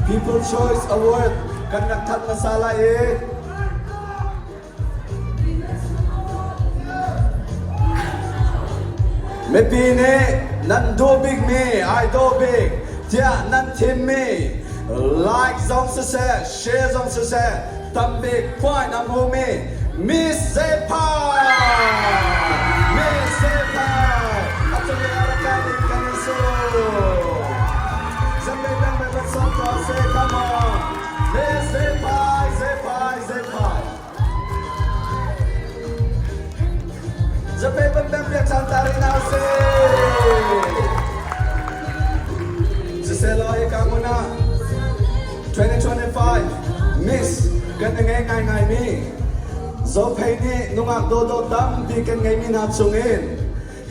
People Choice Award kan nagtat masala me pine nan do big me I do big tia nan tim me like zong se share zong se tam big point am ho me Miss Zophei Miss Zophei actually arakan kan so Zophei ben song to say come on Miss Zophei Zophei ben biak santari now say Siselo ikamuna 2025 Miss kan ngai mi Zophei ni nungak do dam bikin ngai mi na chungin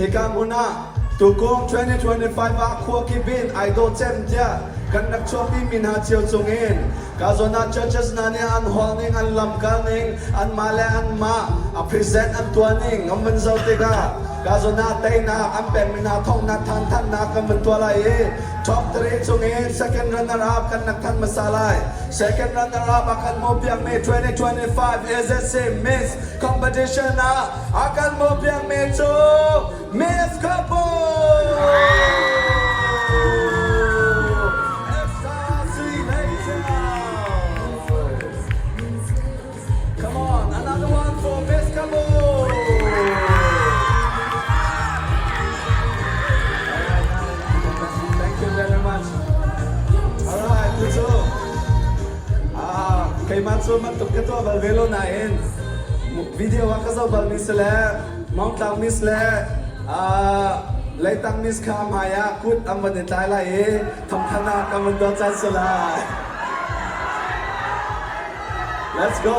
hikamuna tukong 2025 akwa kibin I do chem dia kan nak chopi min ha chiao chungin kazona churches na ni an honing an lamkaning an male an ma a present an tuaning amman zautega kazona tay na an pen min na thong na than na kaman tuala top 3 chungin second runner up kan nak than masalai second runner up akan mo piang me 2025 is a same miss competition na akan mo piang me to Miss Couple come on another one for Miss Couple thank you very much alright puto kay matso matuk kato balvelo nain video wakazo balmis le mong tang miss le lấy tăng miss kham haya cút âm vấn đề trái lại thầm khăn nào cảm ơn đó chân sơ lại let's go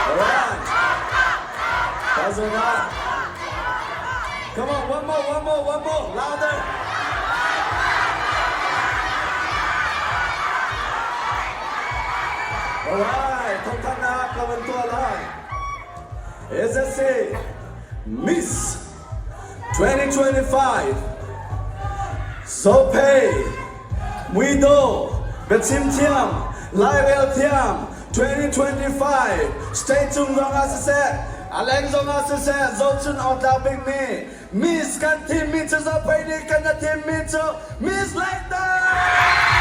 alright Kazuna come on one more louder alright thầm khăn nào cảm ơn tua lại is a say Miss 2025 Zophei Muido Betim Tiam Live Tiam 2025 Stay tuned Zong Asase Aleng Zong Asase Zotun Ota Big Me Miss kan team me to Zophei ni kan na team me to Miss like that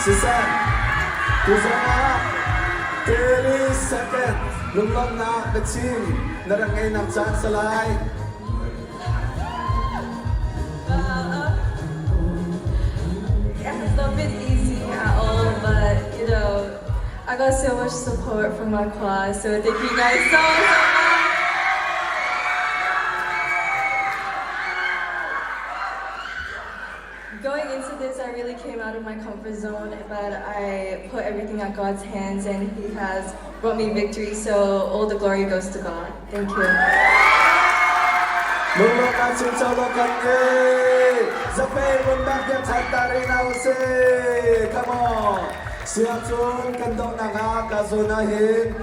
Sisa, kusana, 30 seconds. Lumlong na betim, narangay ng chance sa lahay. It's not been easy at all, but you know, I got so much support from my class, so thank you guys so much. Going into this, I really came out of my comfort zone, but I put everything at God's hands, and He has brought me victory, so all the glory goes to God. Thank you. Lumlong na sincholokan Zophei bundang yang cantari nause come on siap chun kan dong na nga kazunahin